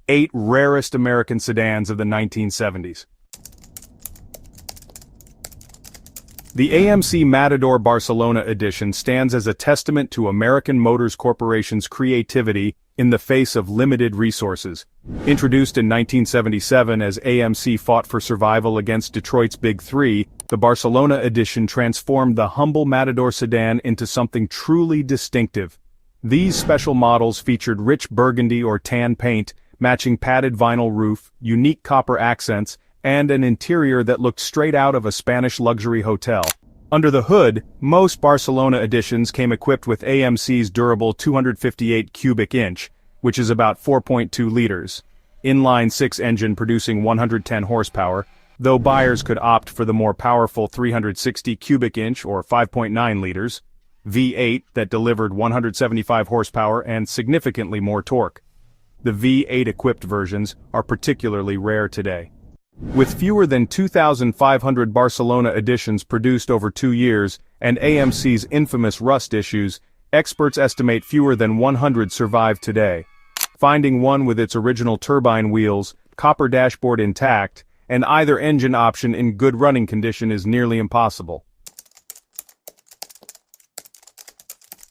8 rarest American sedans of the 1970s. The AMC Matador Barcelona edition stands as a testament to American Motors Corporation's creativity in the face of limited resources. Introduced in 1977 as AMC fought for survival against Detroit's Big Three, the Barcelona edition transformed the humble Matador sedan into something truly distinctive. These special models featured rich burgundy or tan paint, matching padded vinyl roof, unique copper accents, and an interior that looked straight out of a Spanish luxury hotel. Under the hood, most Barcelona editions came equipped with AMC's durable 258 cubic inch, which is about 4.2 liters, inline-6 engine producing 110 horsepower, though buyers could opt for the more powerful 360 cubic inch or 5.9 liters, V8 that delivered 175 horsepower and significantly more torque. The V8-equipped versions are particularly rare today. With fewer than 2,500 Barcelona editions produced over 2 years, and AMC's infamous rust issues, experts estimate fewer than 100 survive today. Finding one with its original turbine wheels, copper dashboard intact, and either engine option in good running condition is nearly impossible.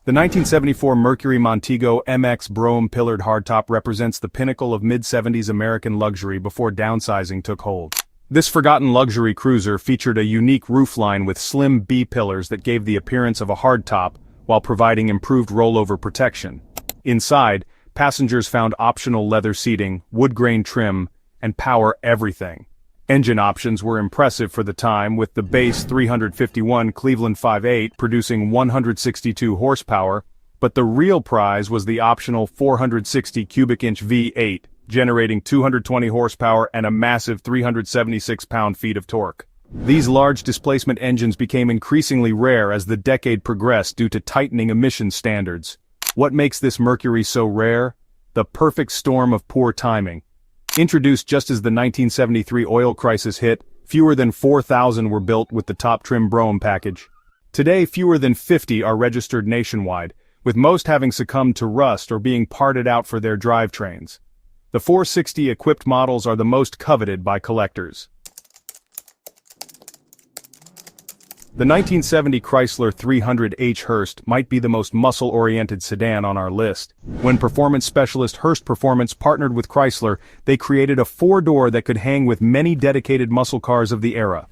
The 1974 Mercury Montego MX Brougham-pillared hardtop represents the pinnacle of mid-70s American luxury before downsizing took hold. This forgotten luxury cruiser featured a unique roofline with slim B-pillars that gave the appearance of a hardtop while providing improved rollover protection. Inside, passengers found optional leather seating, wood-grain trim, and power everything. Engine options were impressive for the time, with the base 351 Cleveland 5.8 producing 162 horsepower, but the real prize was the optional 460 cubic inch V8, generating 220 horsepower and a massive 376 pound-feet of torque. These large displacement engines became increasingly rare as the decade progressed due to tightening emission standards. What makes this Mercury so rare? The perfect storm of poor timing. Introduced just as the 1973 oil crisis hit, fewer than 4,000 were built with the top trim Brougham package. Today, fewer than 50 are registered nationwide, with most having succumbed to rust or being parted out for their drivetrains. The 460 equipped models are the most coveted by collectors. The 1970 Chrysler 300h Hearst might be the most muscle-oriented sedan on our list. When performance specialist Hearst Performance partnered with Chrysler, they created a four-door that could hang with many dedicated muscle cars of the era.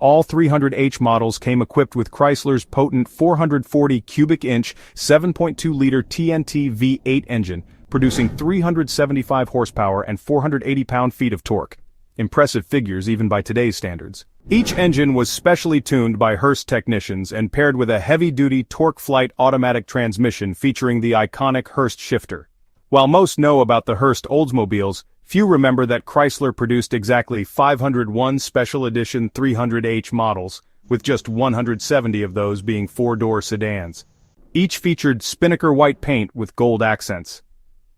All 300h models came equipped with Chrysler's potent 440 cubic inch, 7.2-liter TNT V8 engine, producing 375 horsepower and 480 pound-feet of torque. Impressive figures even by today's standards. Each engine was specially tuned by Hearst technicians and paired with a heavy-duty TorqueFlite automatic transmission featuring the iconic Hearst shifter. While most know about the Hearst Oldsmobiles, few remember that Chrysler produced exactly 501 special edition 300h models, with just 170 of those being four-door sedans. Each featured Spinnaker white paint with gold accents.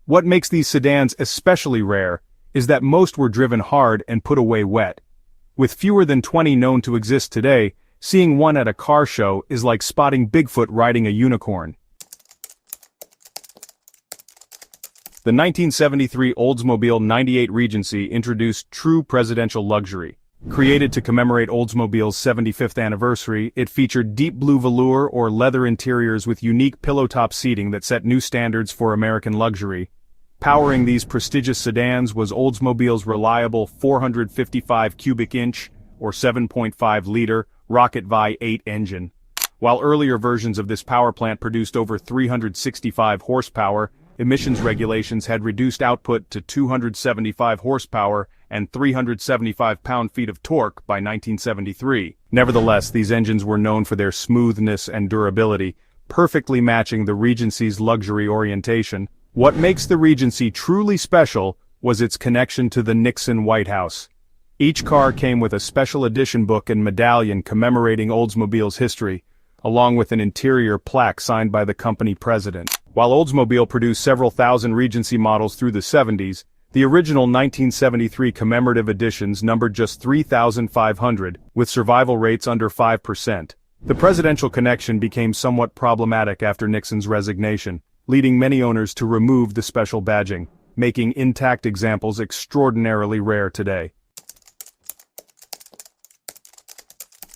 What makes these sedans especially rare is that most were driven hard and put away wet. With fewer than 20 known to exist today, seeing one at a car show is like spotting Bigfoot riding a unicorn. The 1973 Oldsmobile 98 Regency introduced true presidential luxury. Created to commemorate Oldsmobile's 75th anniversary, it featured deep blue velour or leather interiors with unique pillow-top seating that set new standards for American luxury. Powering these prestigious sedans was Oldsmobile's reliable 455 cubic inch, or 7.5-liter, Rocket V8 engine. While earlier versions of this power plant produced over 365 horsepower, emissions regulations had reduced output to 275 horsepower and 375 pound-feet of torque by 1973. Nevertheless, these engines were known for their smoothness and durability, perfectly matching the Regency's luxury orientation. What makes the Regency truly special was its connection to the Nixon White House. Each car came with a special edition book and medallion commemorating Oldsmobile's history, along with an interior plaque signed by the company president. While Oldsmobile produced several thousand Regency models through the 70s, the original 1973 commemorative editions numbered just 3,500, with survival rates under 5%. The presidential connection became somewhat problematic after Nixon's resignation, leading many owners to remove the special badging. making intact examples extraordinarily rare today.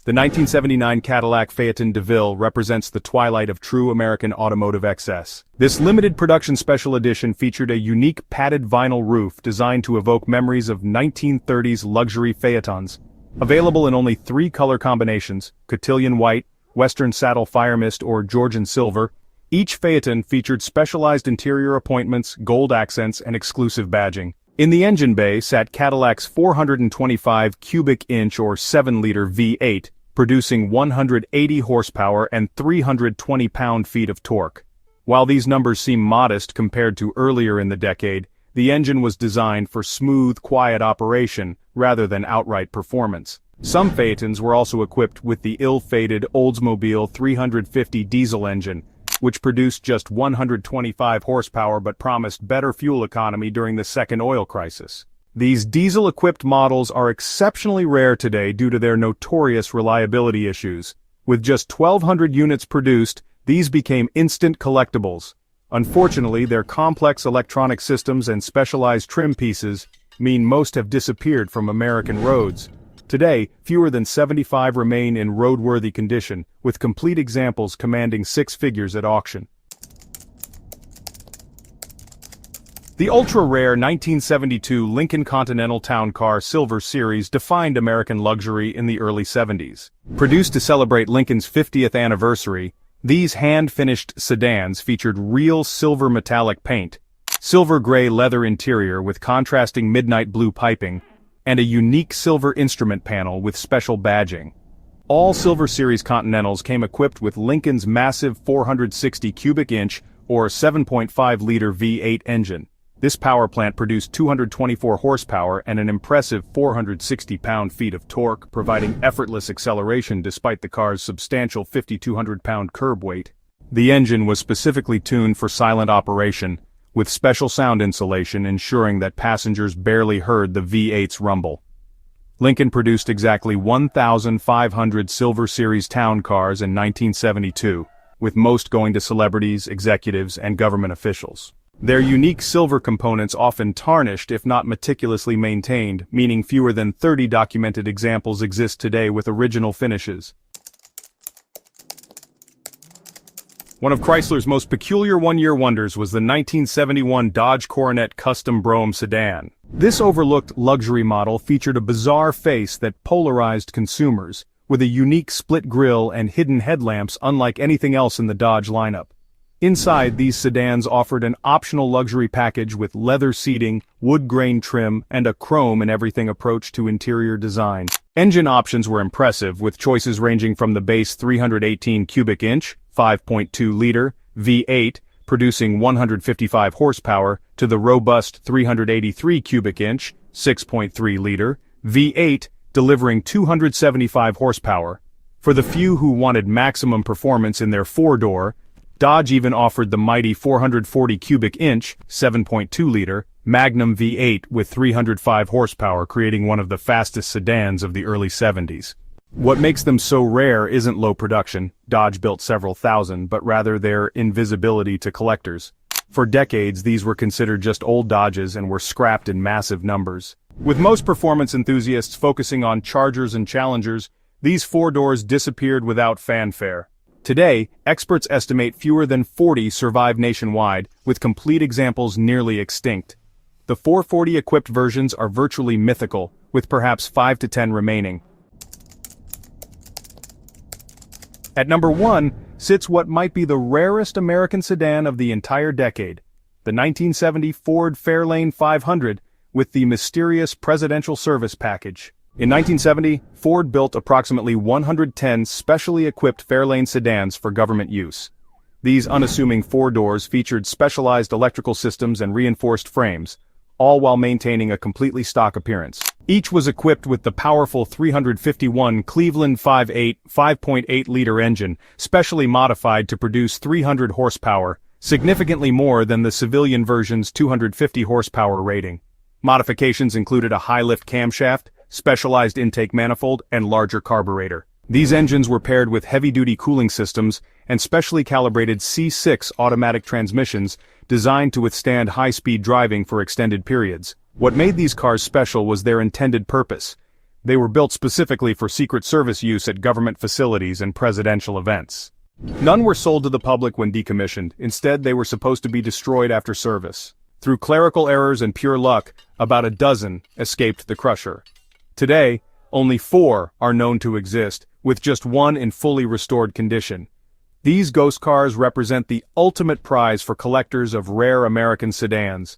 The 1979 Cadillac Phaeton DeVille represents the twilight of true American automotive excess. This limited production special edition featured a unique padded vinyl roof designed to evoke memories of 1930s luxury Phaetons. Available in only 3 color combinations, cotillion white, western saddle fire mist, or Georgian silver, each Phaeton featured specialized interior appointments, gold accents, and exclusive badging. In the engine bay sat Cadillac's 425 cubic inch or 7-liter V8, producing 180 horsepower and 320 pound-feet of torque. While these numbers seem modest compared to earlier in the decade, the engine was designed for smooth, quiet operation rather than outright performance. Some Phaetons were also equipped with the ill-fated Oldsmobile 350 diesel engine, which produced just 125 horsepower but promised better fuel economy during the second oil crisis. These diesel-equipped models are exceptionally rare today due to their notorious reliability issues. With just 1,200 units produced, these became instant collectibles. Unfortunately, their complex electronic systems and specialized trim pieces mean most have disappeared from American roads. Today, fewer than 75 remain in roadworthy condition, with complete examples commanding 6 figures at auction. The ultra-rare 1972 Lincoln Continental Town Car Silver Series defined American luxury in the early 70s. Produced to celebrate Lincoln's 50th anniversary, these hand-finished sedans featured real silver metallic paint, silver-gray leather interior with contrasting midnight blue piping, and a unique silver instrument panel with special badging. All Silver Series Continentals came equipped with Lincoln's massive 460 cubic inch or 7.5-liter V8 engine. This power plant produced 224 horsepower and an impressive 460 pound-feet of torque, providing effortless acceleration despite the car's substantial 5,200-pound curb weight. The engine was specifically tuned for silent operation, with special sound insulation ensuring that passengers barely heard the V8's rumble. Lincoln produced exactly 1,500 Silver Series town cars in 1972, with most going to celebrities, executives, and government officials. Their unique silver components often tarnished if not meticulously maintained, meaning fewer than 30 documented examples exist today with original finishes. One of Chrysler's most peculiar one-year wonders was the 1971 Dodge Coronet Custom Brougham sedan. This overlooked luxury model featured a bizarre face that polarized consumers, with a unique split grille and hidden headlamps unlike anything else in the Dodge lineup. Inside, these sedans offered an optional luxury package with leather seating, wood grain trim, and a chrome-and-everything approach to interior design. Engine options were impressive, with choices ranging from the base 318 cubic inch, 5.2-liter, V8, producing 155 horsepower, to the robust 383 cubic inch, 6.3-liter, V8, delivering 275 horsepower. For the few who wanted maximum performance in their four-door, Dodge even offered the mighty 440 cubic inch, 7.2-liter, Magnum V8 with 305 horsepower, creating one of the fastest sedans of the early 70s. What makes them so rare isn't low production, Dodge built several thousand, but rather their invisibility to collectors. For decades, these were considered just old Dodges and were scrapped in massive numbers. With most performance enthusiasts focusing on Chargers and Challengers, these four-doors disappeared without fanfare. Today, experts estimate fewer than 40 survive nationwide, with complete examples nearly extinct. The 440-equipped versions are virtually mythical, with perhaps 5 to 10 remaining. At number 1 sits what might be the rarest American sedan of the entire decade, the 1970 Ford Fairlane 500 with the mysterious Presidential Service Package. In 1970, Ford built approximately 110 specially equipped Fairlane sedans for government use. These unassuming four-doors featured specialized electrical systems and reinforced frames, all while maintaining a completely stock appearance. Each was equipped with the powerful 351 Cleveland 5.8 5.8-liter engine, specially modified to produce 300 horsepower, significantly more than the civilian version's 250 horsepower rating. Modifications included a high-lift camshaft, specialized intake manifold, and larger carburetor. These engines were paired with heavy-duty cooling systems and specially calibrated C6 automatic transmissions, designed to withstand high-speed driving for extended periods. What made these cars special was their intended purpose. They were built specifically for Secret Service use at government facilities and presidential events. None were sold to the public when decommissioned. Instead, they were supposed to be destroyed after service. Through clerical errors and pure luck, about a dozen escaped the crusher. Today, only 4 are known to exist, with just 1 in fully restored condition. These ghost cars represent the ultimate prize for collectors of rare American sedans.